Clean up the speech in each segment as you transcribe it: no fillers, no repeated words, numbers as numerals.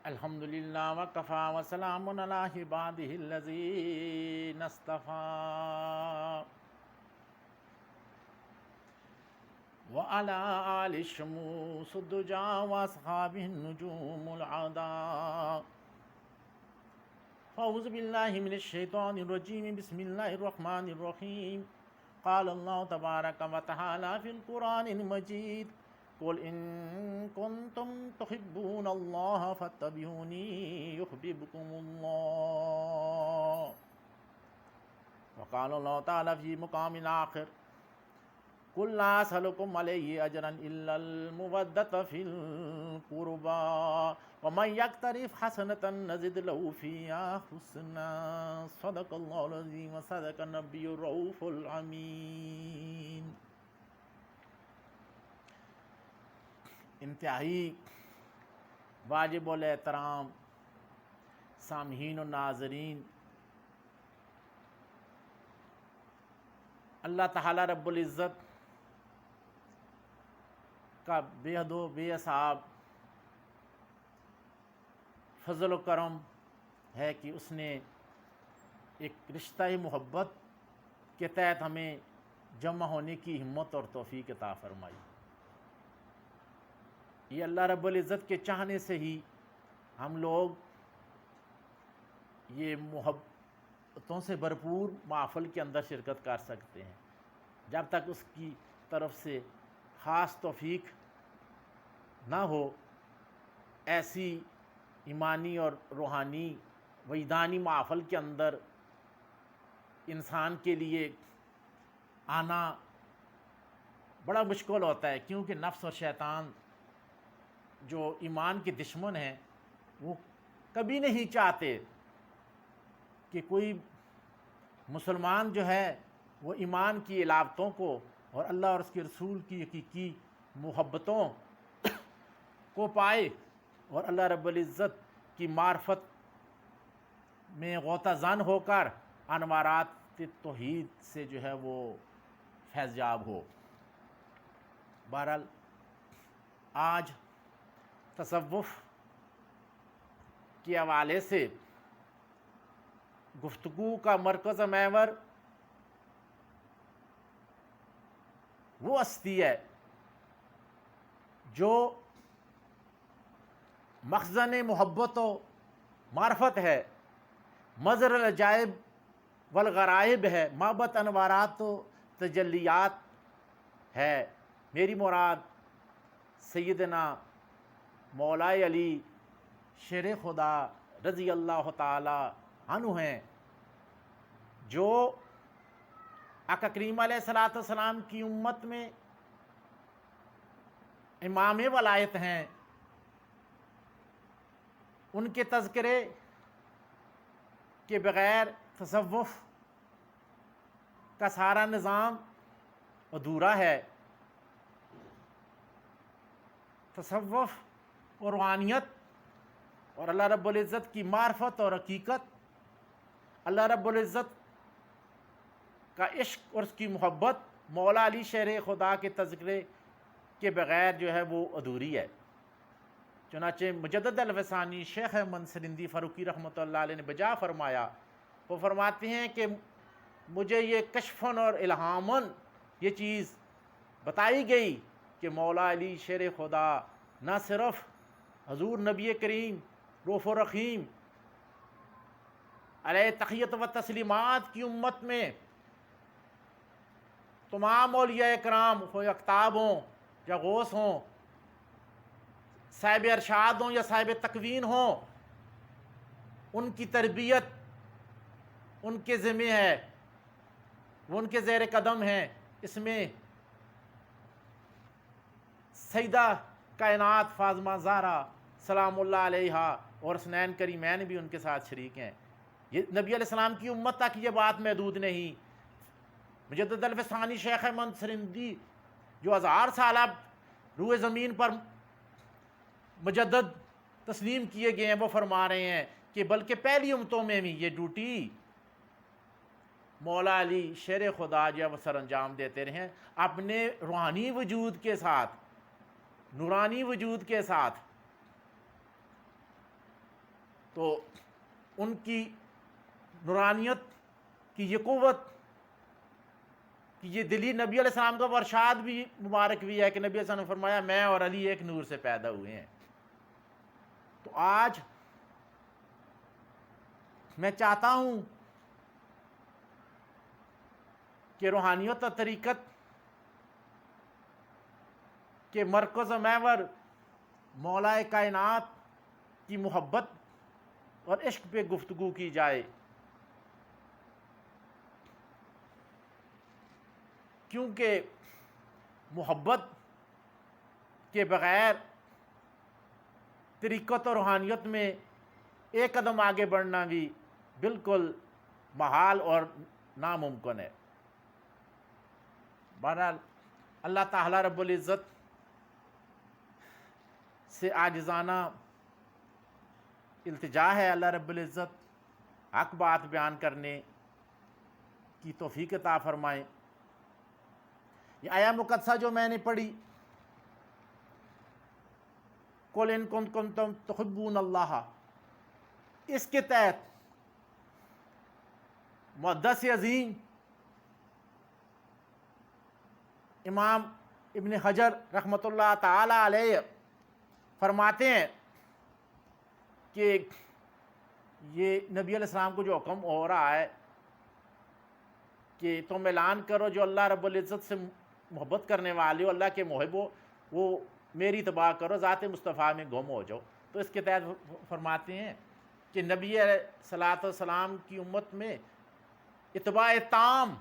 الحمدللہ وکفا وسلام علی عبادہ الذین اصطفیٰ وعلی آل الشموس الدجا واصحابہ النجوم العدا. فاعوذ باللہ من الشیطان الرجیم. بسم اللہ الرحمن الرحیم. قال اللہ تبارک و تعالی فی القرآن المجید: قل ان کنتم تحبون اللہ فاتبعونی یحببکم اللہ. وقال اللہ تعالی فی مقام آخر: قل لا اسألکم علیہ اجرا الا المودۃ فی القربى ومن یقترف حسنۃ نزد له فیہا حسنا. صدق اللہ العظیم وصدق النبی الرؤوف الامین. انتہائی واجب الاحترام سامعین و ناظرین، اللہ تعالیٰ رب العزت کا بے حد و بے حساب فضل و کرم ہے کہ اس نے ایک رشتہ محبت کے تحت ہمیں جمع ہونے کی ہمت اور توفیق عطا فرمائی. یہ اللہ رب العزت کے چاہنے سے ہی ہم لوگ یہ محبتوں سے بھرپور محفل کے اندر شرکت کر سکتے ہیں. جب تک اس کی طرف سے خاص توفیق نہ ہو، ایسی ایمانی اور روحانی وجدانی محفل کے اندر انسان کے لیے آنا بڑا مشکل ہوتا ہے، کیونکہ نفس اور شیطان جو ایمان کے دشمن ہیں وہ کبھی نہیں چاہتے کہ کوئی مسلمان جو ہے وہ ایمان کی علامتوں کو اور اللہ اور اس کے رسول کی حقیقی محبتوں کو پائے اور اللہ رب العزت کی معرفت میں غوطہ زن ہو کر انوارات توحید سے جو ہے وہ فیض یاب ہو. بہرحال آج تصوف کے حوالے سے گفتگو کا مرکز محور وہ ہستی ہے جو مخزن محبت و معرفت ہے، مظہر العجائب والغرائب ہے، مابت انوارات و تجلیات ہے. میری مراد سیدنا مولا علی شیر خدا رضی اللہ تعالی عنہ ہیں، جو آقا کریم علیہ الصلوۃ والسلام کی امت میں امام ولایت ہیں. ان کے تذکرے کے بغیر تصوف کا سارا نظام ادھورا ہے. تصوف اور روحانیت اور اللہ رب العزت کی معرفت اور حقیقت، اللہ رب العزت کا عشق اور اس کی محبت مولا علی شیر خدا کے تذکرے کے بغیر جو ہے وہ ادھوری ہے. چنانچہ مجدد الفسانی شیخ احمد سرندی فاروقی رحمۃ اللہ علیہ نے بجا فرمایا، وہ فرماتے ہیں کہ مجھے یہ کشفاً اور الہاماً یہ چیز بتائی گئی کہ مولا علی شیر خدا نہ صرف حضور نبی کریم رؤوف الرحیم علیہ تحیت و تسلیمات کی امت میں تمام اولیاء اکرام خواہ اقطاب ہوں یا غوث ہوں، صاحب ارشاد ہوں یا صاحب تکوین ہوں، ان کی تربیت ان کے ذمہ ہے، وہ ان کے زیر قدم ہیں. اس میں سیدہ کائنات فاطمہ زہرا سلام اللہ علیہا اور حسنین کریمین بھی ان کے ساتھ شریک ہیں. یہ نبی علیہ السلام کی امت تک یہ بات محدود نہیں. مجدد الفسانی شیخ احمد سرندی جو ہزار سالہ روئے زمین پر مجدد تسلیم کیے گئے ہیں، وہ فرما رہے ہیں کہ بلکہ پہلی امتوں میں بھی یہ ڈیوٹی مولا علی شیر خدا جو ہے وہ سر انجام دیتے رہے ہیں، اپنے روحانی وجود کے ساتھ، نورانی وجود کے ساتھ. تو ان کی نورانیت کی یہ قوت کہ یہ دلی نبی علیہ السلام کا ارشاد بھی مبارک بھی ہے کہ نبی علیہ السلام نے فرمایا میں اور علی ایک نور سے پیدا ہوئے ہیں۔ تو آج میں چاہتا ہوں کہ روحانیت اور طریقت کے مرکز و محور مولا کائنات کی محبت اور عشق پہ گفتگو کی جائے، کیونکہ محبت کے بغیر طریقت اور روحانیت میں ایک قدم آگے بڑھنا بھی بالکل محال اور ناممکن ہے۔ بہرحال اللہ تعالیٰ رب العزت سے عاجزانہ التجا ہے، اللہ رب العزت حق بات بیان کرنے کی توفیق عطا فرمائیں۔ یہ آیا مقدسہ جو میں نے پڑھی، قُلْ إِن كُنتُمْ تُحِبُّونَ اللَّهَ، اس کے تحت محدث عظیم امام ابن حجر رحمۃ اللہ تعالی علیہ فرماتے ہیں کہ یہ نبی علیہ السلام کو جو حکم ہو رہا ہے کہ تم اعلان کرو جو اللہ رب العزت سے محبت کرنے والے ہو، اللہ کے محب ہو، وہ میری اتباع کرو، ذات مصطفیٰ میں گم ہو جاؤ۔ تو اس کے تحت فرماتے ہیں کہ نبی علیہ الصلوۃ والسلام کی امت میں اتباع تام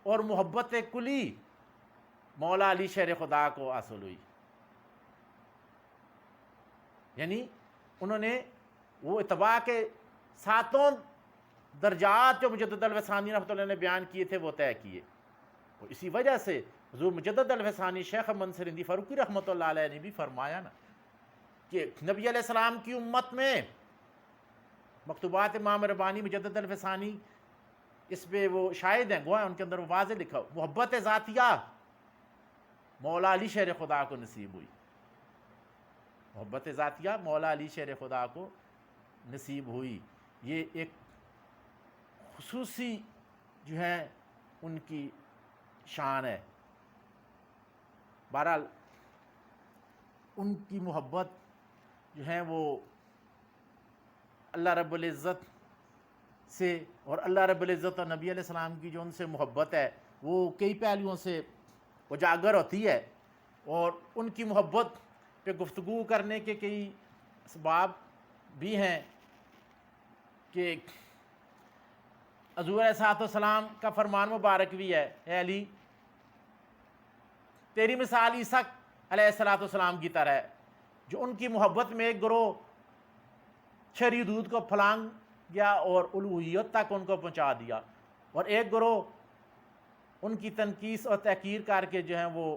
اور محبت کلی مولا علی شیر خدا کو حاصل ہوئی، یعنی انہوں نے وہ اتباع کے ساتوں درجات جو مجدد الفسانی رحمۃ اللہ نے بیان کیے تھے وہ طے کیے، اور اسی وجہ سے حضور مجدد الفسانی شیخ منصور ہندی فاروقی رحمۃ اللہ علیہ نے بھی فرمایا نا کہ نبی علیہ السلام کی امت میں مکتوبات امام ربانی مجدد الفسانی اس پہ وہ شاہد ہیں، گواہ ہیں، ان کے اندر وہ واضح لکھا محبت ذاتیہ مولا علی شیر خدا کو نصیب ہوئی، محبت ذاتیہ مولا علی شیر خدا کو نصیب ہوئی۔ یہ ایک خصوصی جو ہے ان کی شان ہے۔ بہرحال ان کی محبت جو ہے وہ اللہ رب العزت سے، اور اللہ رب العزت اور نبی علیہ السلام کی جو ان سے محبت ہے وہ کئی پہلوؤں سے اجاگر ہوتی ہے، اور ان کی محبت پہ گفتگو کرنے کے کئی اسباب بھی ہیں کہ حضور علیہ الصلوۃ والسلام کا فرمان مبارک بھی ہے، اے علی تیری مثال عیسیٰ علیہ الصلوۃ والسلام کی طرح ہے، جو ان کی محبت میں ایک گروہ شرعی حدود کو پھلانگ گیا اور الوہیت تک ان کو پہنچا دیا، اور ایک گروہ ان کی تنقیص اور تحقیر کر کے جو ہیں وہ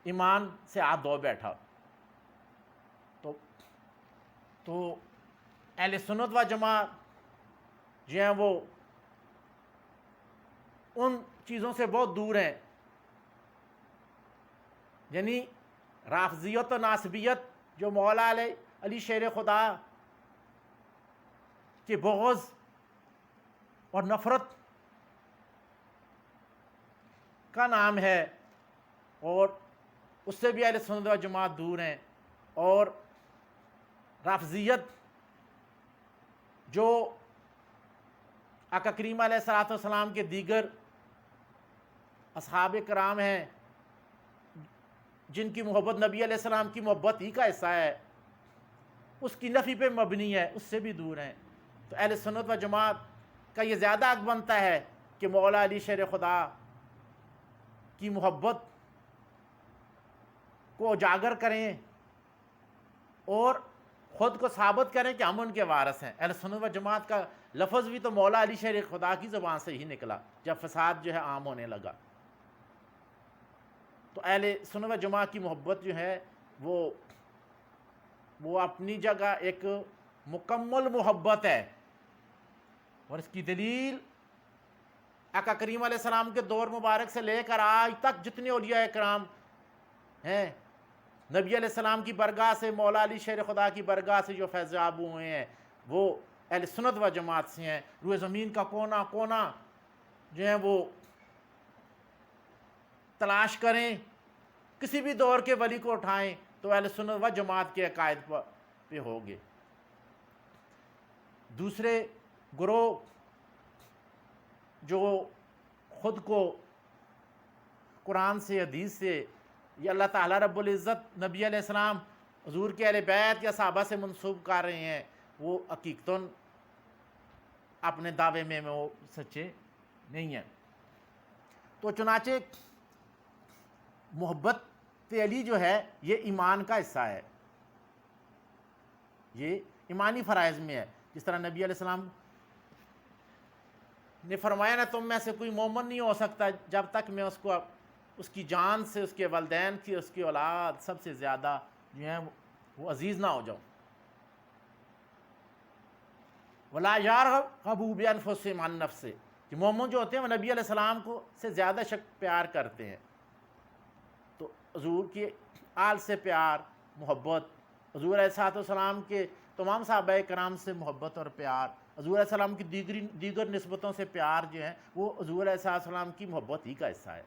ایمان سے ہاتھ دھو بیٹھا۔ تو اہل سنت و جماعت جو ہیں وہ ان چیزوں سے بہت دور ہیں، یعنی رافضیت و ناصبیت جو مولا علی شیر خدا کے بغض اور نفرت کا نام ہے، اور اس سے بھی اہل سنت و جماعت دور ہیں۔ اور رافضیت جو آقا کریم علیہ الصلوۃ والسلام کے دیگر اصحاب کرام ہیں جن کی محبت نبی علیہ السلام کی محبت ہی کا حصہ ہے، اس کی نفی پہ مبنی ہے، اس سے بھی دور ہیں۔ تو اہل سنت و جماعت کا یہ زیادہ حق بنتا ہے کہ مولا علی شیر خدا کی محبت کو اجاگر کریں اور خود کو ثابت کریں کہ ہم ان کے وارث ہیں۔ اہل سنت و جماعت کا لفظ بھی تو مولا علی شیر خدا کی زبان سے ہی نکلا جب فساد جو ہے عام ہونے لگا۔ تو اہل سنت و جماعت کی محبت جو ہے وہ اپنی جگہ ایک مکمل محبت ہے، اور اس کی دلیل آقا کریم علیہ السلام کے دور مبارک سے لے کر آج تک جتنے اولیاء کرام ہیں نبی علیہ السلام کی برگاہ سے، مولا علی شیر خدا کی برگاہ سے جو فیضیاب ہوئے ہیں وہ اہل سنت و جماعت سے ہیں۔ روئے زمین کا کونا کونا جو ہیں وہ تلاش کریں، کسی بھی دور کے ولی کو اٹھائیں تو اہل سنت و جماعت کے عقائد پہ ہوگے۔ دوسرے گروہ جو خود کو قرآن سے، حدیث سے، یہ اللہ تعالیٰ رب العزت، نبی علیہ السلام، حضور کے اہل بیت یا صحابہ سے منسوب کر رہے ہیں، وہ حقیقتاً اپنے دعوے میں وہ سچے نہیں ہیں۔ تو چنانچہ محبت علی جو ہے یہ ایمان کا حصہ ہے، یہ ایمانی فرائض میں ہے۔ جس طرح نبی علیہ السلام نے فرمایا نا، تم میں سے کوئی مومن نہیں ہو سکتا جب تک میں اس کو اس کی جان سے، اس کے والدین کی، اس کی اولاد سب سے زیادہ جو ہیں وہ عزیز نہ ہو جاؤں۔ وَلَا يَرْغَبُوا بِأَنفُسِهِمْ عَن نَفْسِهِ، کہ مومن جو ہوتے ہیں وہ نبی علیہ السلام کو سے زیادہ پیار کرتے ہیں۔ تو حضور کی آل سے پیار، محبت، حضور علیہ السلام کے تمام صحابہ کرام سے محبت اور پیار، حضور علیہ السلام کی دیگر نسبتوں سے پیار جو ہے وہ حضور علیہ السلام کی محبت ہی کا حصہ ہے۔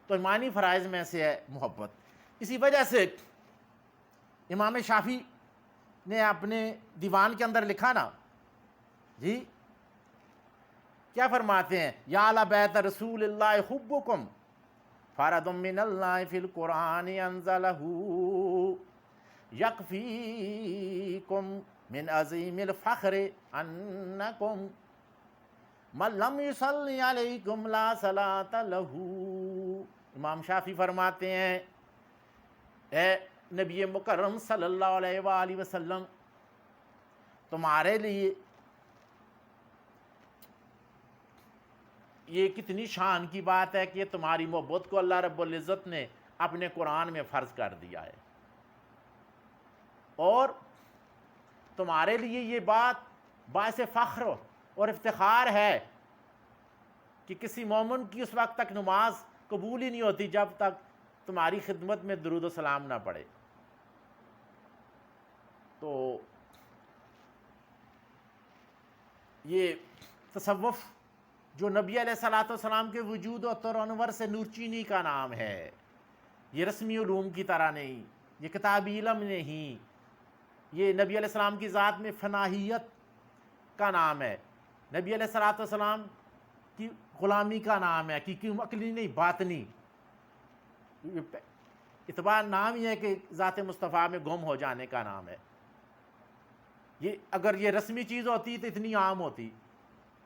تو ایمانی فرائض میں سے ہے محبت۔ اسی وجہ سے امام شافعی نے اپنے دیوان کے اندر لکھا نا، جی کیا فرماتے ہیں؟ یا اہل بیت رسول اللہ حبکم فرض من اللہ فی القرآن انزلہ یکفیکم من عظیم الفخر انکم من لم یصلی علیکم لا صلاۃ لہ۔ امام شافعی فرماتے ہیں، اے نبی مکرم صلی اللہ علیہ وآلہ وسلم، تمہارے لیے یہ کتنی شان کی بات ہے کہ تمہاری محبت کو اللہ رب العزت نے اپنے قرآن میں فرض کر دیا ہے، اور تمہارے لیے یہ بات باعث فخر اور افتخار ہے کہ کسی مومن کی اس وقت تک نماز قبول ہی نہیں ہوتی جب تک تمہاری خدمت میں درود و سلام نہ پڑے۔ تو یہ تصوف جو نبی علیہ السلام کے وجود و ترانور سے نور چینی کا نام ہے، یہ رسمی علوم کی طرح نہیں، یہ کتابی علم نہیں، یہ نبی علیہ السلام کی ذات میں فناہیت کا نام ہے، نبی علیہ السلام کی غلامی کا نام ہے، حقیقی عقلی نہیں، باطنی اعتبار نام ہی ہے کہ ذات مصطفیٰ میں گم ہو جانے کا نام ہے۔ یہ اگر یہ رسمی چیز ہوتی تو اتنی عام ہوتی،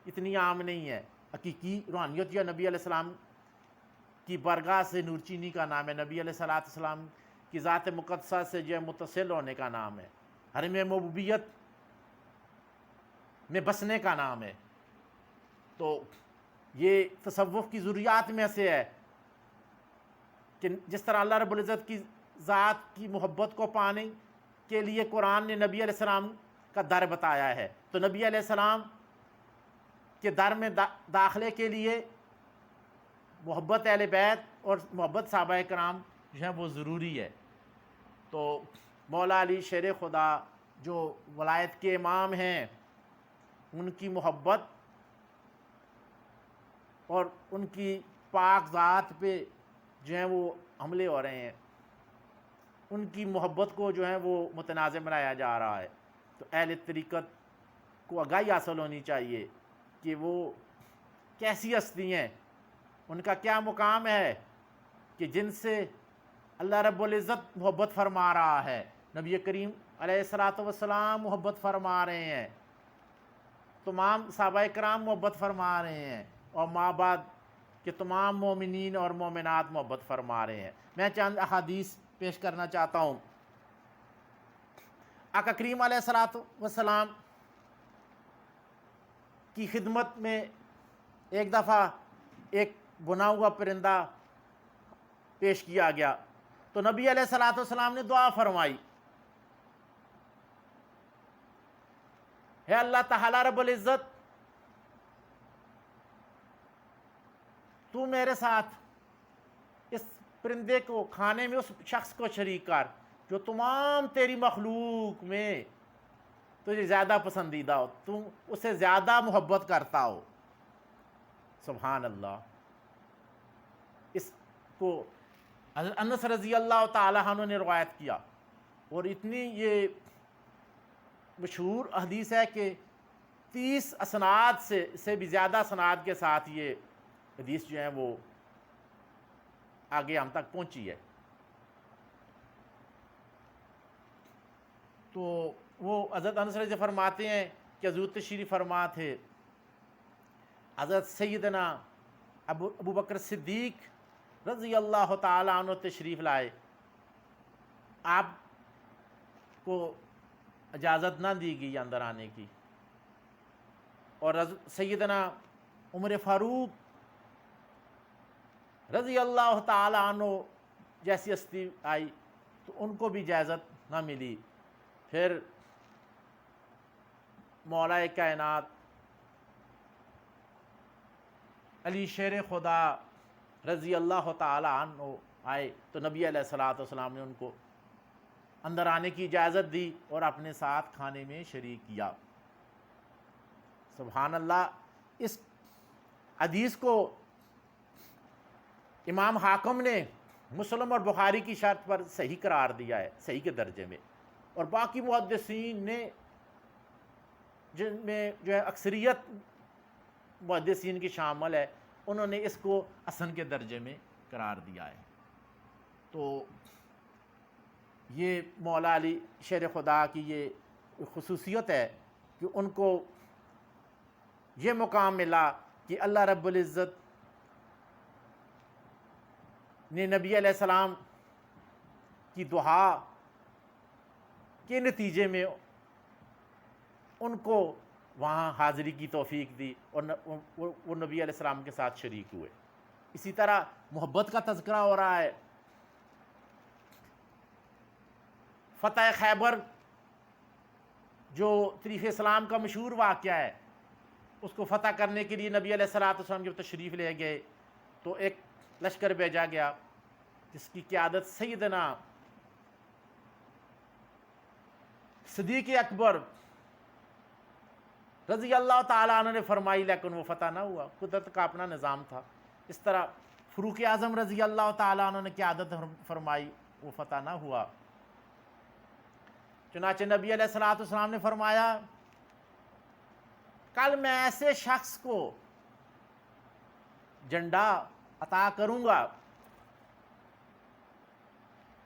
اتنی عام نہیں ہے۔ حقیقی روحانیت یا نبی علیہ السلام کی برگاہ سے نور چینی کا نام ہے، نبی علیہ السلام کی ذات مقدسہ سے جو متصل ہونے کا نام ہے، حرم محبوبیت میں بسنے کا نام ہے۔ تو یہ تصوف کی ضروریات میں سے ہے کہ جس طرح اللہ رب العزت کی ذات کی محبت کو پانے کے لیے قرآن نے نبی علیہ السلام کا در بتایا ہے، تو نبی علیہ السلام کے در میں داخلے کے لیے محبت اہل بیت اور محبت صحابہ کرام جو ہیں وہ ضروری ہے۔ تو مولا علی شیر خدا جو ولایت کے امام ہیں، ان کی محبت اور ان کی پاک ذات پہ جو ہیں وہ حملے ہو رہے ہیں، ان کی محبت کو جو ہے وہ متنازع بنایا جا رہا ہے۔ تو اہل طریقت کو آگاہی حاصل ہونی چاہیے کہ وہ کیسی ہستی ہیں، ان کا کیا مقام ہے کہ جن سے اللہ رب العزت محبت فرما رہا ہے، نبی کریم علیہ السلام محبت فرما رہے ہیں، تمام صحابہ کرام محبت فرما رہے ہیں، اور ماں بعد کہ تمام مومنین اور مومنات محبت فرما رہے ہیں۔ میں چند احادیث پیش کرنا چاہتا ہوں۔ آقا کریم علیہ السلام کی خدمت میں ایک دفعہ ایک بنا ہوا پرندہ پیش کیا گیا، تو نبی علیہ السلام نے دعا فرمائی، ہے اللہ تعالیٰ رب العزت، تو میرے ساتھ اس پرندے کو کھانے میں اس شخص کو شریک کر جو تمام تیری مخلوق میں تجھے زیادہ پسندیدہ ہو، تم اسے زیادہ محبت کرتا ہو۔ سبحان اللہ۔ اس کو حضرت انس رضی اللہ تعالیٰ عنہ نے روایت کیا، اور اتنی یہ مشہور حدیث ہے کہ 30 اسناد سے بھی زیادہ اسناد کے ساتھ یہ حدیث جو ہے وہ آگے ہم تک پہنچی ہے۔ تو وہ حضرت انس رضی فرماتے ہیں کہ حضور تشریف فرما تھے، حضرت سیدنا ابو بکر صدیق رضی اللہ تعالیٰ عنہ تشریف لائے، آپ کو اجازت نہ دی گئی اندر آنے کی، اور سیدنا عمر فاروق رضی اللہ تعالیٰ عنہ جیسی ہستی آئی تو ان کو بھی اجازت نہ ملی۔ پھر مولا کائنات علی شیر خدا رضی اللہ تعالیٰ عنہ آئے تو نبی علیہ الصلوۃ والسلام نے ان کو اندر آنے کی اجازت دی اور اپنے ساتھ کھانے میں شریک کیا۔ سبحان اللہ۔ اس حدیث کو امام حاکم نے مسلم اور بخاری کی شرط پر صحیح قرار دیا ہے، صحیح کے درجے میں، اور باقی محدثین نے، جن میں جو ہے اکثریت محدثین کی شامل ہے، انہوں نے اس کو حسن کے درجے میں قرار دیا ہے۔ تو یہ مولا علی شیر خدا کی یہ خصوصیت ہے کہ ان کو یہ مقام ملا کہ اللہ رب العزت نے نبی علیہ السلام کی دعا کے نتیجے میں ان کو وہاں حاضری کی توفیق دی، اور وہ نبی علیہ السلام کے ساتھ شریک ہوئے۔ اسی طرح محبت کا تذکرہ ہو رہا ہے۔ فتح خیبر جو تاریخ اسلام کا مشہور واقعہ ہے، اس کو فتح کرنے کے لیے نبی علیہ الصلوۃ والسلام جب تشریف لے گئے تو ایک لشکر بھیجا گیا جس کی قیادت سیدنا صدیق اکبر رضی اللہ تعالیٰ عنہ نے فرمائی، لیکن وہ فتح نہ ہوا، قدرت کا اپنا نظام تھا۔ اس طرح فاروق اعظم رضی اللہ تعالیٰ عنہ نے قیادت فرمائی، وہ فتح نہ ہوا۔ چنانچہ نبی علیہ الصلوۃ والسلام نے فرمایا، کل میں ایسے شخص کو جھنڈا عطا کروں گا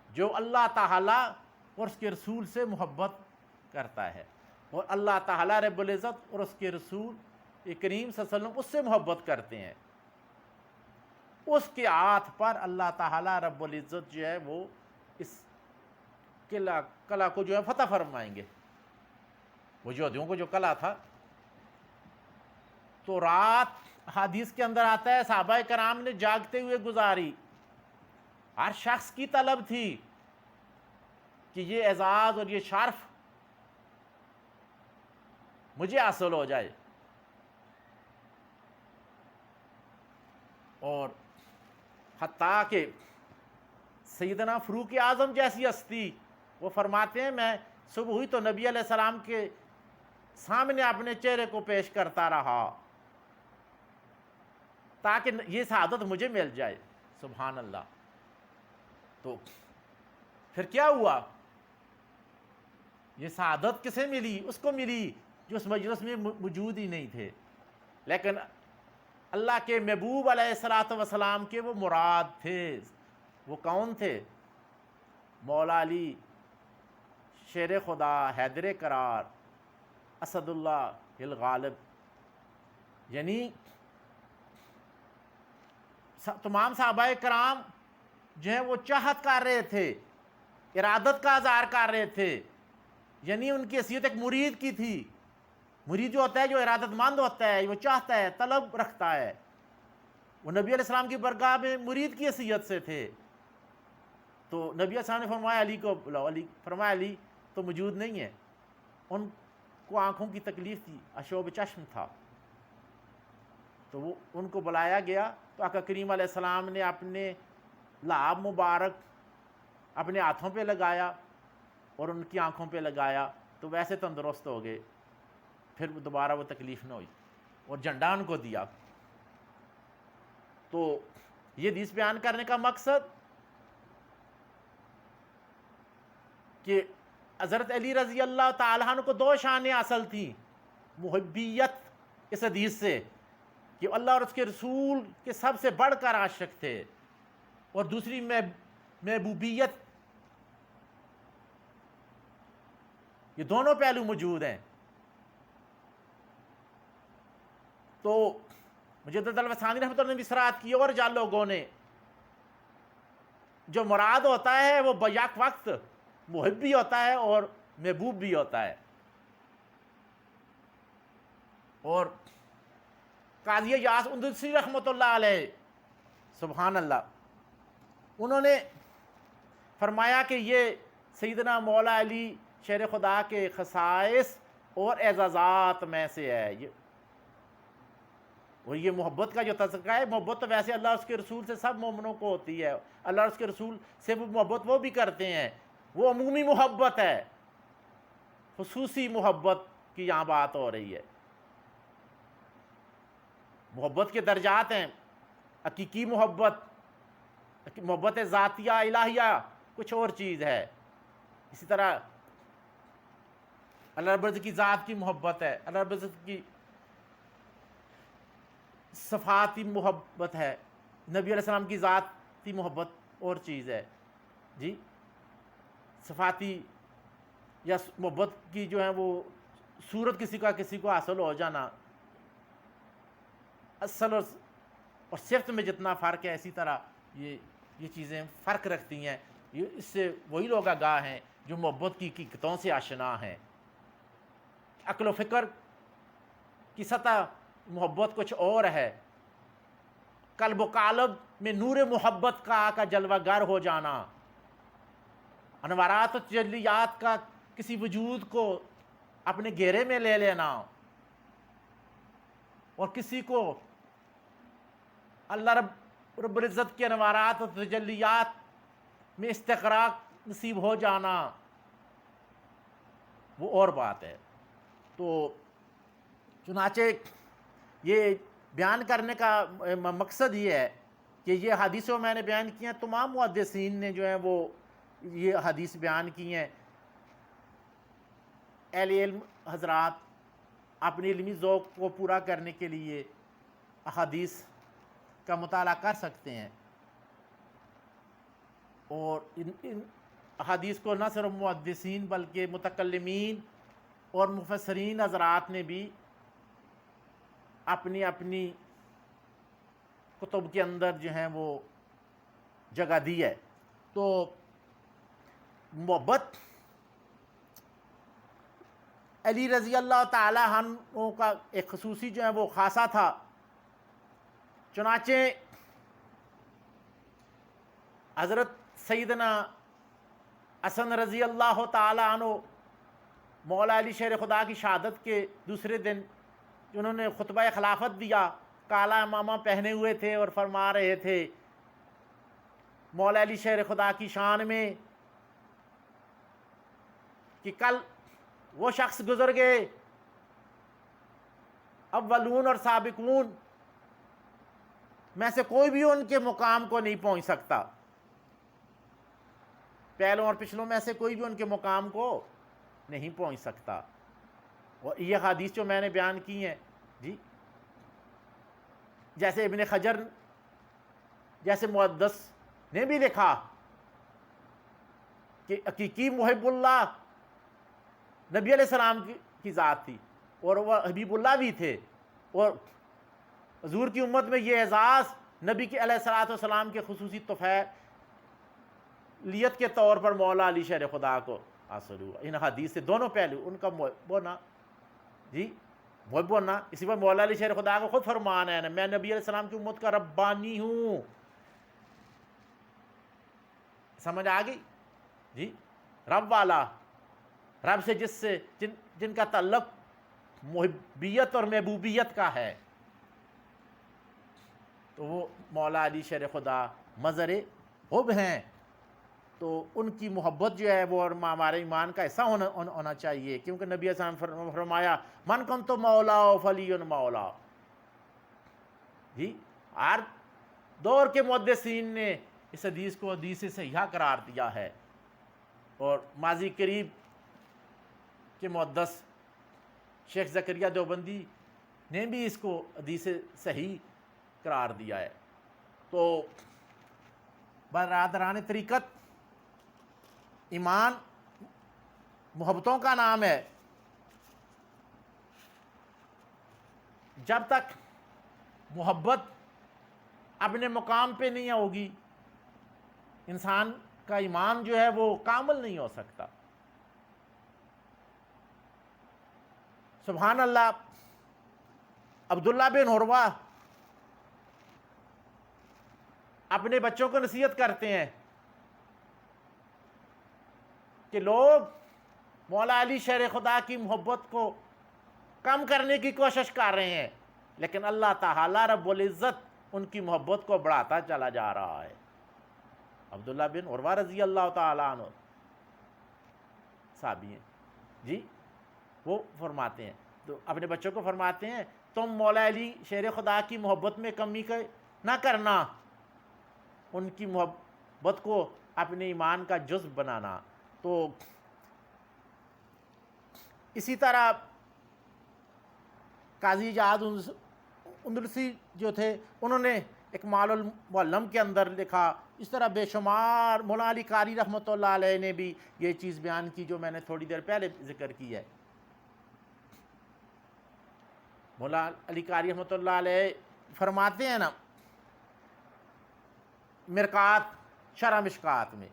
جو اللہ تعالیٰ اور اس کے رسول سے محبت کرتا ہے، اور اللہ تعالیٰ رب العزت اور اس کے رسول کریم صلی اللہ علیہ وسلم اس سے محبت کرتے ہیں۔ اس کے ہاتھ پر اللہ تعالیٰ رب العزت جو ہے وہ اس قلعہ کو جو ہے فتح فرمائیں گے، وہ یہودیوں کو جو قلعہ تھا۔ تو رات حدیث کے اندر آتا ہے صحابہ کرام نے جاگتے ہوئے گزاری، ہر شخص کی طلب تھی کہ یہ اعزاز اور یہ شرف مجھے حاصل ہو جائے، اور حتیٰ کہ سیدنا فاروق اعظم جیسی ہستی وہ فرماتے ہیں، میں صبح ہوئی تو نبی علیہ السلام کے سامنے اپنے چہرے کو پیش کرتا رہا تاکہ یہ سعادت مجھے مل جائے۔ سبحان اللہ۔ تو پھر کیا ہوا؟ یہ سعادت کسے ملی؟ اس کو ملی جو اس مجلس میں موجود ہی نہیں تھے، لیکن اللہ کے محبوب علیہ الصلوۃ والسلام کے وہ مراد تھے۔ وہ کون تھے؟ مولا علی شیر خدا حیدر قرار اسد اللہ الغالب، یعنی تمام صحابہ کرام جو ہیں وہ چاہت کر رہے تھے، ارادت کا اظہار کر رہے تھے، یعنی ان کی حیثیت ایک مرید کی تھی۔ مرید جو ہوتا ہے جو ارادت مند ہوتا ہے، وہ چاہتا ہے، طلب رکھتا ہے، وہ نبی علیہ السلام کی برگاہ میں مرید کی حیثیت سے تھے۔ تو نبی علیہ السلام نے فرمایا علی کو بلاؤ، علی فرمایا علی تو موجود نہیں ہے، ان کو آنکھوں کی تکلیف تھی، اشوب چشم تھا، تو وہ ان کو بلایا گیا۔ تو آقا کریم علیہ السلام نے اپنے لعاب مبارک اپنے ہاتھوں پہ لگایا اور ان کی آنکھوں پہ لگایا تو ویسے تندرست ہو گئے، پھر دوبارہ وہ تکلیف نہ ہوئی، اور جھنڈا ان کو دیا۔ تو یہ حدیث بیان کرنے کا مقصد کہ حضرت علی رضی اللہ تعالیٰ عنہ کو 2 شانیں اصل تھیں، محبیت اس حدیث سے کہ اللہ اور اس کے رسول کے سب سے بڑھ کر عاشق تھے، اور دوسری محبوبیت، یہ دونوں پہلو موجود ہیں۔ تو مجدد الفسانی رحمۃ اللہ نے بھی صراحت کی، اور جان لوگوں نے، جو مراد ہوتا ہے وہ بیک وقت محب بھی ہوتا ہے اور محبوب بھی ہوتا ہے۔ اور قاضی یاس اندلسی رحمۃ اللہ علیہ، سبحان اللہ، انہوں نے فرمایا کہ یہ سیدنا مولا علی شیر خدا کے خصائص اور اعزازات میں سے ہے۔ اور یہ محبت کا جو تذکرہ ہے، محبت تو ویسے اللہ اس کے رسول سے سب مومنوں کو ہوتی ہے، اللہ اس کے رسول سے وہ محبت وہ بھی کرتے ہیں، وہ عمومی محبت ہے، خصوصی محبت کی یہاں بات ہو رہی ہے۔ محبت کے درجات ہیں، حقیقی محبت، محبت ذاتیہ الہیہ کچھ اور چیز ہے، اسی طرح اللہ رب العزت کی ذات کی محبت ہے، اللہ رب العزت کی صفاتی محبت ہے، نبی علیہ السلام کی ذاتی محبت اور چیز ہے جی۔ صفاتی یا محبت کی جو ہے وہ صورت کسی کو حاصل ہو جانا، اصل اور صفت میں جتنا فرق ہے، اسی طرح یہ چیزیں فرق رکھتی ہیں۔ اس سے وہی لوگ آگاہ ہیں جو محبت کی حقیقتوں سے آشنا ہیں۔ عقل و فکر کی سطح محبت کچھ اور ہے، قلب و قالب میں نور محبت کا جلوہ گر ہو جانا، انوارات و تجلیات کا کسی وجود کو اپنے گھیرے میں لے لینا، اور کسی کو اللہ رب العزت کے انوارات و تجلیات میں استغراق نصیب ہو جانا، وہ اور بات ہے۔ تو چنانچہ یہ بیان کرنے کا مقصد یہ ہے کہ یہ حدیثوں میں نے بیان کی ہیں، تمام محدثین نے جو ہیں وہ یہ حدیث بیان کی ہیں۔ اہل علم حضرات اپنی علمی ذوق کو پورا کرنے کے لیے احادیث کا مطالعہ کر سکتے ہیں، اور ان احادیث کو نہ صرف محدثین بلکہ متکلمین اور مفسرین حضرات نے بھی اپنی اپنی کتب کے اندر جو ہیں وہ جگہ دی ہے۔ تو محبت علی رضی اللہ تعالی عنہ کا ایک خصوصی جو ہے وہ خاصہ تھا، چنانچہ حضرت سیدنا حسن رضی اللہ تعالی عنہ مولا علی شیر خدا کی شہادت کے دوسرے دن انہوں نے خطبہ خلافت دیا، کالا امامہ پہنے ہوئے تھے اور فرما رہے تھے مولا علی شیر خدا کی شان میں کہ کل وہ شخص گزر گئے، اولون اور سابقون میں سے کوئی بھی ان کے مقام کو نہیں پہنچ سکتا، پہلوں اور پچھلوں میں سے کوئی بھی ان کے مقام کو نہیں پہنچ سکتا۔ اور یہ حدیث جو میں نے بیان کی ہیں جی، جیسے ابن حجر جیسے محدث نے بھی لکھا کہ حقیقی محب اللہ نبی علیہ السلام کی ذات تھی، اور وہ حبیب اللہ بھی تھے، اور حضور کی امت میں یہ اعزاز نبی کے علیہ السلام کے خصوصی لیت کے طور پر مولا علی شیر خدا کو حاصل ہوا۔ ان حدیث سے دونوں پہلو، ان کا محب ہونا جی، محب ہونا، اسی پر مولا علی شیر خدا کو خود فرمان ہے نا، میں نبی علیہ السلام کی امت کا ربانی ہوں۔ سمجھ آ گئی جی، رب والا، رب سے جن کا تعلق محبیت اور محبوبیت کا ہے، تو وہ مولا علی شیر خدا مظہر حب ہیں تو ان کی محبت جو ہے وہ ہمارے ایمان کا حصہ ہونا چاہیے، کیونکہ نبی صلی اللہ علیہ وسلم نے فرمایا من کنت مولا فلی مولا. جی ہر دور کے محدثین نے اس حدیث کو حدیث صحیحہ قرار دیا ہے، اور ماضی قریب کے محدث شیخ زکریا دیوبندی نے بھی اس کو حدیث صحیح قرار دیا ہے. تو برادران طریقت، ایمان محبتوں کا نام ہے. جب تک محبت اپنے مقام پہ نہیں ہوگی، انسان کا ایمان جو ہے وہ کامل نہیں ہو سکتا. سبحان اللہ. عبداللہ بن عروہ اپنے بچوں کو نصیحت کرتے ہیں کہ لوگ مولا علی شیر خدا کی محبت کو کم کرنے کی کوشش کر رہے ہیں، لیکن اللہ تعالی رب العزت ان کی محبت کو بڑھاتا چلا جا رہا ہے. عبداللہ بن عروہ رضی اللہ تعالیٰ عنہ صحابی ہیں جی، وہ فرماتے ہیں، تو اپنے بچوں کو فرماتے ہیں تم مولا علی شیر خدا کی محبت میں کمی نہ کرنا، ان کی محبت کو اپنے ایمان کا جزو بنانا. تو اسی طرح قاضی جہاد اندلسی جو تھے، انہوں نے اکمال المعلم کے اندر لکھا. اس طرح بے شمار مولانا علی قاری رحمۃ اللہ علیہ نے بھی یہ چیز بیان کی جو میں نے تھوڑی دیر پہلے ذکر کی ہے. مولانا علی قاری رحمۃ اللہ علیہ فرماتے ہیں نا مرقات شرح مشکات میں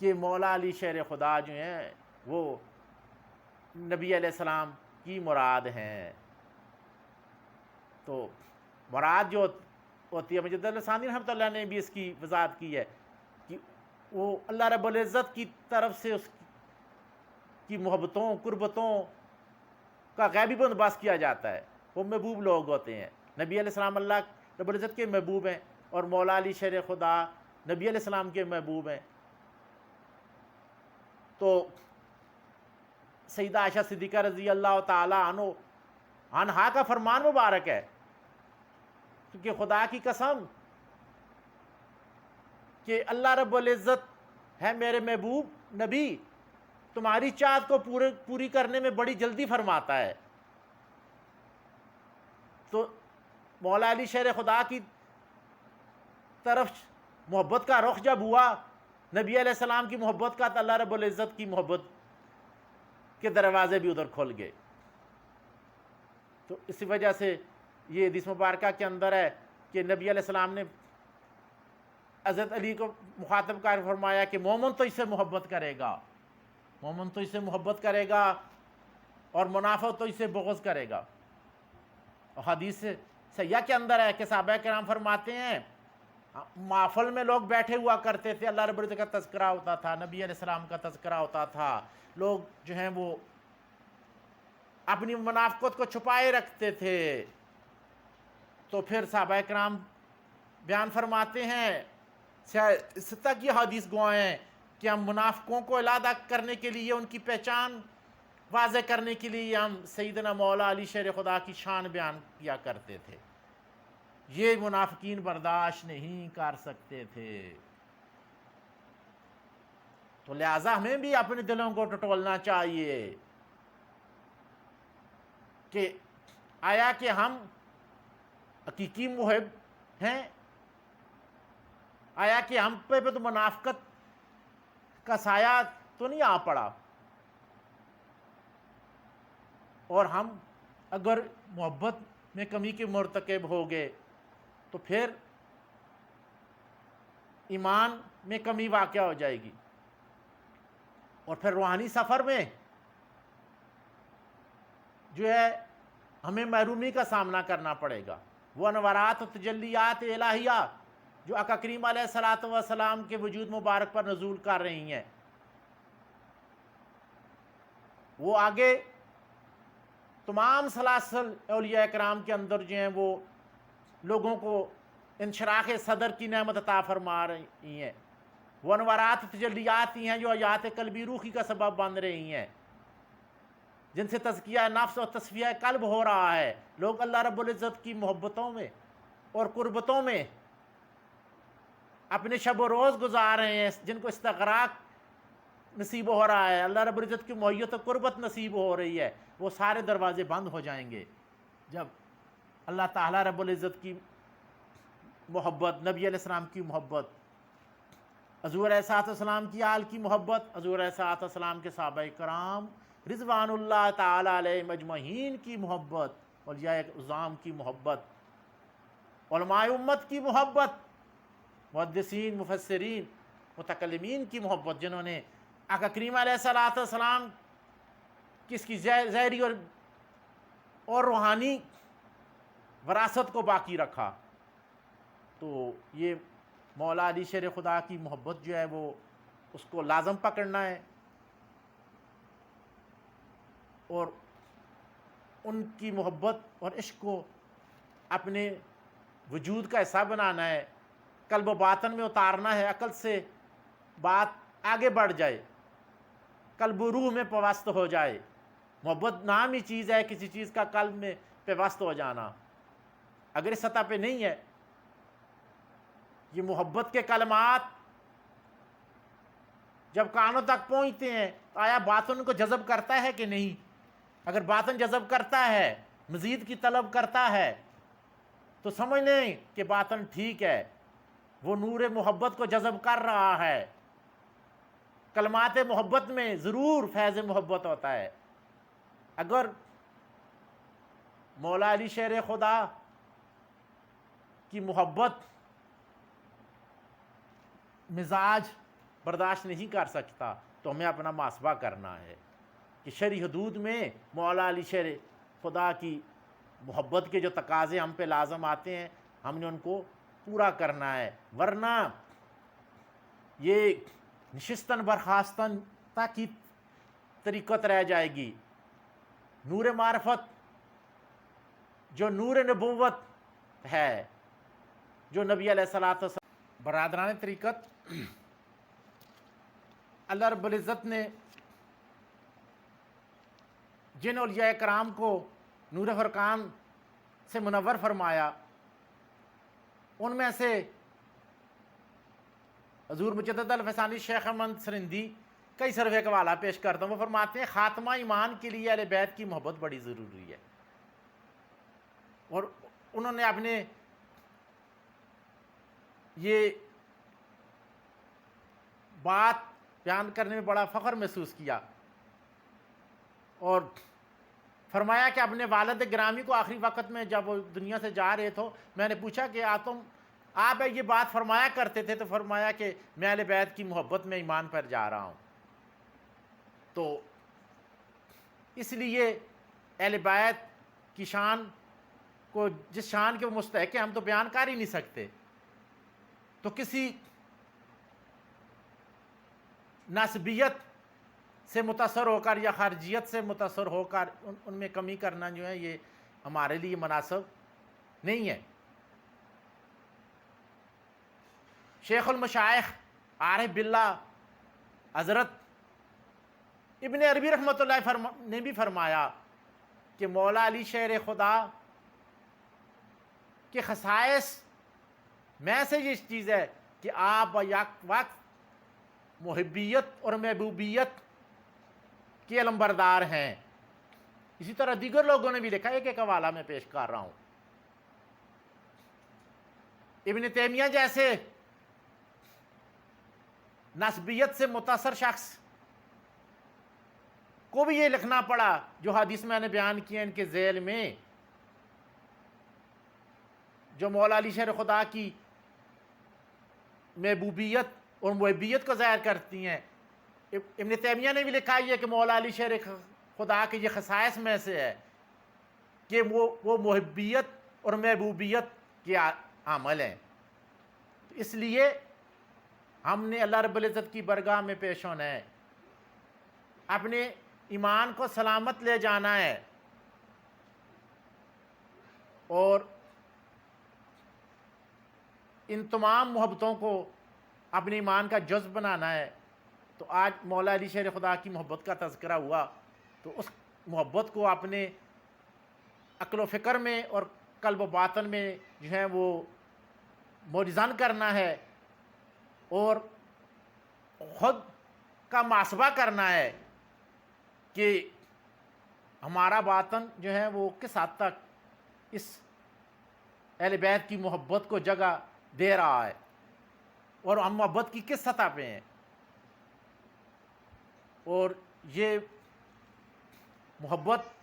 کہ مولا علی شیر خدا جو ہیں وہ نبی علیہ السلام کی مراد ہیں. تو مراد جو ہوتی ہے، مجد الثانی رحمۃ اللہ نے بھی اس کی وضاحت کی ہے کہ وہ اللہ رب العزت کی طرف سے اس کی محبتوں قربتوں کا غیبی بندوبست کیا جاتا ہے. وہ محبوب لوگ ہوتے ہیں. نبی علیہ السلام اللہ رب العزت کے محبوب ہیں، اور مولا علی شیر خدا نبی علیہ السلام کے محبوب ہیں. تو سیدہ عائشہ صدیقہ رضی اللہ تعالی عنہا کا فرمان مبارک ہے کہ خدا کی قسم کہ اللہ رب العزت ہے میرے محبوب نبی تمہاری چاہت کو پوری کرنے میں بڑی جلدی فرماتا ہے. تو مولا علی شیر خدا کی طرف محبت کا رخ جب ہوا، نبی علیہ السلام کی محبت کا، تو اللہ رب العزت کی محبت کے دروازے بھی ادھر کھل گئے. تو اسی وجہ سے یہ حدیث مبارکہ کے اندر ہے کہ نبی علیہ السلام نے حضرت علی کو مخاطب کر فرمایا کہ مومن تو اس سے محبت کرے گا، مومن تو اس سے محبت کرے گا، اور منافق تو اس سے بغض کرے گا. اور حدیث صحیحہ کے اندر ہے کہ صحابہ کرام فرماتے ہیں محفل میں لوگ بیٹھے ہوا کرتے تھے، اللہ رب العزت کا تذکرہ ہوتا تھا، نبی علیہ السلام کا تذکرہ ہوتا تھا، لوگ جو ہیں وہ اپنی منافقت کو چھپائے رکھتے تھے. تو پھر صحابہ کرام بیان فرماتے ہیں، اس تک یہ حدیث گوائے ہیں کہ ہم منافقوں کو علیحدہ کرنے کے لیے، ان کی پہچان واضح کرنے کے لیے ہم سیدنا مولا علی شیر خدا کی شان بیان کیا کرتے تھے. یہ منافقین برداشت نہیں کر سکتے تھے. تو لہٰذا ہمیں بھی اپنے دلوں کو ٹٹولنا چاہیے کہ آیا کہ ہم حقیقی محب ہیں، آیا کہ ہم پہ تو منافقت کا سایہ تو نہیں آ پڑا، اور ہم اگر محبت میں کمی کے مرتکب ہو گئے تو پھر ایمان میں کمی واقع ہو جائے گی، اور پھر روحانی سفر میں جو ہے ہمیں محرومی کا سامنا کرنا پڑے گا. وہ انوارات و تجلیات الہیہ جو آقا کریم علیہ الصلوۃ والسلام کے وجود مبارک پر نزول کر رہی ہیں، وہ آگے تمام سلاسل اولیاء کرام کے اندر جو ہیں وہ لوگوں کو انشراح صدر کی نعمت عطا فرما رہی ہیں، وہ انوارات تجلیات ہی ہیں جو حیات قلبی روحی کا سبب بن رہی ہیں، جن سے تزکیہ نفس اور تصفیہ قلب ہو رہا ہے۔ لوگ اللہ رب العزت کی محبتوں میں اور قربتوں میں اپنے شب و روز گزار رہے ہیں، جن کو استغراق نصیب ہو رہا ہے، اللہ رب العزت کی معیت و قربت نصیب ہو رہی ہے، وہ سارے دروازے بند ہو جائیں گے جب اللہ تعالیٰ رب العزت کی محبت، نبی علیہ السلام کی محبت، حضور علیہ السلام کی آل کی محبت، حضور علیہ السلام کے صحابہ کرام رضوان اللہ تعالیٰ علیہ مجمعین کی محبت، اولیاء اعظام کی محبت، علماء امت کی محبت، محدثین، مفسرین، متکلمین کی محبت، جنہوں نے آقا کریم علیہ السلام کی اس کی ظاہری اور روحانی وراثت کو باقی رکھا۔ تو یہ مولا علی شیر خدا کی محبت جو ہے وہ اس کو لازم پکڑنا ہے اور ان کی محبت اور عشق کو اپنے وجود کا حصہ بنانا ہے، قلب و باطن میں اتارنا ہے، عقل سے بات آگے بڑھ جائے، قلب و روح میں پیوست ہو جائے۔ محبت نام ہی چیز ہے کسی چیز کا قلب میں پیوست ہو جانا، اگر اس سطح پہ نہیں ہے، یہ محبت کے کلمات جب کانوں تک پہنچتے ہیں تو آیا باطن کو جذب کرتا ہے کہ نہیں؟ اگر باطن جذب کرتا ہے، مزید کی طلب کرتا ہے، تو سمجھ لیں کہ باطن ٹھیک ہے، وہ نور محبت کو جذب کر رہا ہے۔ کلمات محبت میں ضرور فیض محبت ہوتا ہے۔ اگر مولا علی شیر خدا کی محبت مزاج برداشت نہیں کر سکتا تو ہمیں اپنا محاسبہ کرنا ہے کہ شرعی حدود میں مولا علی شیر خدا کی محبت کے جو تقاضے ہم پہ لازم آتے ہیں، ہم نے ان کو پورا کرنا ہے، ورنہ یہ نشستن برخاستن تک ہی طریقت رہ جائے گی۔ نور معرفت جو نور نبوت ہے، جو نبی علیہ السلام برادران طریقت، اللہ رب العزت نے جن اولیاء کرام کو نور فرقان سے منور فرمایا، ان میں سے حضور مجدد الفسانی شیخ احمد سرندی کئی سروے کا حوالہ پیش کرتا ہوں۔ وہ فرماتے ہیں خاتمہ ایمان کے لیے اہل بیت کی محبت بڑی ضروری ہے، اور انہوں نے اپنے یہ بات بیان کرنے میں بڑا فخر محسوس کیا اور فرمایا کہ اپنے والد گرامی کو آخری وقت میں جب وہ دنیا سے جا رہے تھے، میں نے پوچھا کہ آپ یہ بات فرمایا کرتے تھے، تو فرمایا کہ میں اہل بیت کی محبت میں ایمان پر جا رہا ہوں۔ تو اس لیے اہل بیت کی شان کو، جس شان کے وہ مستحق ہیں، ہم تو بیان کر ہی نہیں سکتے۔ تو کسی نسبیت سے متاثر ہو کر یا خارجیت سے متاثر ہو کر ان میں کمی کرنا جو ہے یہ ہمارے لیے مناسب نہیں ہے۔ شیخ المشائخ عارف باللہ حضرت ابن عربی رحمۃ اللہ نے بھی فرمایا کہ مولا علی شیر خدا کے خصائص میں سے یہ چیز ہے کہ آپ یک وقت محبیت اور محبوبیت کے علمبردار ہیں۔ اسی طرح دیگر لوگوں نے بھی لکھا ہے، ایک حوالہ میں پیش کر رہا ہوں۔ ابن تیمیہ جیسے نسبیت سے متاثر شخص کو بھی یہ لکھنا پڑا جو حدیث میں نے بیان کیا ان کے ذیل میں، جو مولا علی شیر خدا کی محبوبیت اور محبیت کو ظاہر کرتی ہیں۔ ابن تیمیہ نے بھی لکھا ہے کہ مولا علی شیر خدا کے یہ خصائص میں سے ہے کہ وہ محبیت اور محبوبیت کے عامل ہیں۔ اس لیے ہم نے اللہ رب العزت کی برگاہ میں پیش ہونا ہے، اپنے ایمان کو سلامت لے جانا ہے، اور ان تمام محبتوں کو اپنے ایمان کا جزو بنانا ہے، تو آج مولا علی شیر خدا کی محبت کا تذکرہ ہوا، تو اس محبت کو اپنے عقل و فکر میں اور قلب و باطن میں جو ہے وہ موجزن کرنا ہے، اور خود کا محاسبہ کرنا ہے کہ ہمارا باطن جو ہے وہ کس حد تک اس اہل بیت کی محبت کو جگہ دے رہا ہے، اور ہم محبت کی کس سطح پہ ہیں۔ اور یہ محبت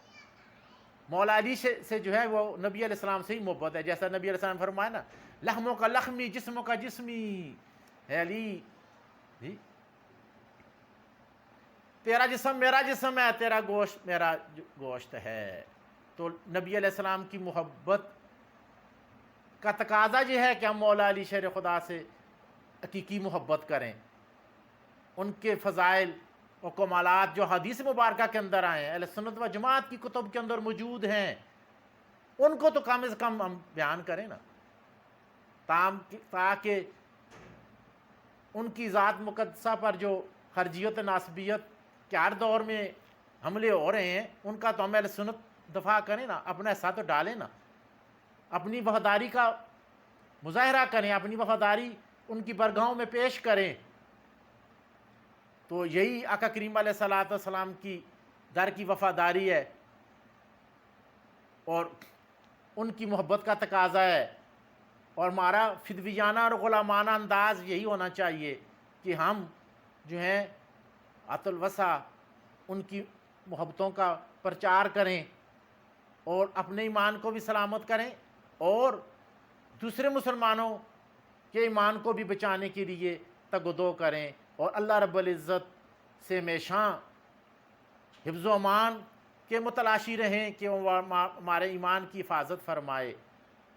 مولا علی سے جو ہے وہ نبی علیہ السلام سے ہی محبت ہے، جیسا نبی علیہ السلام نے فرمایا نا، لحموں کا لحمی جسموں کا جسمی ہے علی، تیرا جسم میرا جسم ہے، تیرا گوشت میرا گوشت ہے۔ تو نبی علیہ السلام کی محبت کا تقاضا یہ ہے کہ ہم مولا علی شیر خدا سے حقیقی محبت کریں، ان کے فضائل اور کمالات جو حدیث مبارکہ کے اندر آئے ہیں، اہل سنت و جماعت کی کتب کے اندر موجود ہیں، ان کو تو کم از کم ہم بیان کریں نا، تاکہ ان کی ذات مقدسہ پر جو خرجیت ناسبیت کے ہر دور میں حملے ہو رہے ہیں، ان کا تو ہم اہل سنت دفاع کریں نا، اپنا حصہ تو ڈالیں نا، اپنی وفاداری کا مظاہرہ کریں، اپنی وفاداری ان کی برگاہوں میں پیش کریں۔ تو یہی آقا کریم علیہ الصلوۃ والسلام کی در کی وفاداری ہے، اور ان کی محبت کا تقاضا ہے، اور ہمارا فدویانہ اور غلامانہ انداز یہی ہونا چاہیے کہ ہم جو ہیں عط الوسع ان کی محبتوں کا پرچار کریں، اور اپنے ایمان کو بھی سلامت کریں، اور دوسرے مسلمانوں کے ایمان کو بھی بچانے کے لیے تگ و دو کریں، اور اللہ رب العزت سے ہمیشہ حفظ و امان کے متلاشی رہیں کہ وہ ہمارے ایمان کی حفاظت فرمائے،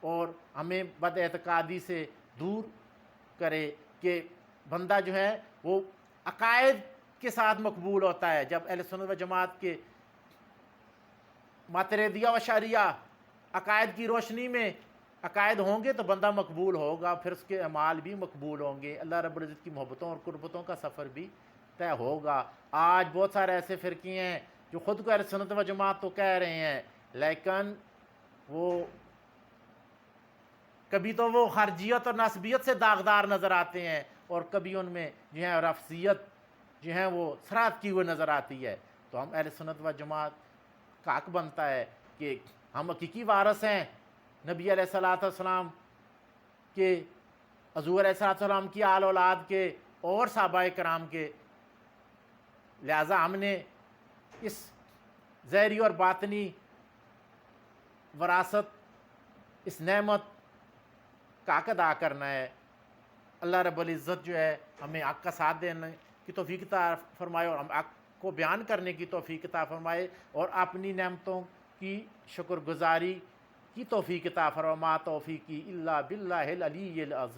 اور ہمیں بد اعتقادی سے دور کرے کہ بندہ جو ہے وہ عقائد کے ساتھ مقبول ہوتا ہے۔ جب اہل سنت و جماعت کے ماتریدیہ و شریعہ عقائد کی روشنی میں عقائد ہوں گے تو بندہ مقبول ہوگا، پھر اس کے اعمال بھی مقبول ہوں گے، اللہ رب العزت کی محبتوں اور قربتوں کا سفر بھی طے ہوگا۔ آج بہت سارے ایسے فرقے ہیں جو خود کو اہل سنت و جماعت تو کہہ رہے ہیں، لیکن وہ کبھی تو وہ خارجیت اور نسبیت سے داغدار نظر آتے ہیں، اور کبھی ان میں جو ہے رفضیت جو ہے وہ سرات کی ہوئی نظر آتی ہے۔ تو ہم اہل سنت و جماعت کا حق بنتا ہے کہ ہم حقیقی وارث ہیں نبی علیہ الصلوۃ والسلام کے، حضور علیہ الصلوۃ والسلام کی آل اولاد کے اور صحابہ کرام کے، لہٰذا ہم نے اس ظاہری اور باطنی وراثت، اس نعمت کا حق ادا کرنا ہے۔ اللہ رب العزت جو ہے ہمیں حق کا ساتھ دینے کی توفیق عطا فرمائے، اور ہم حق کو بیان کرنے کی توفیق عطا فرمائے، اور اپنی نعمتوں کی شکر گزاری کی توفیق عطا فرمائے۔ توفیقی الا باللہ العلی العظیم۔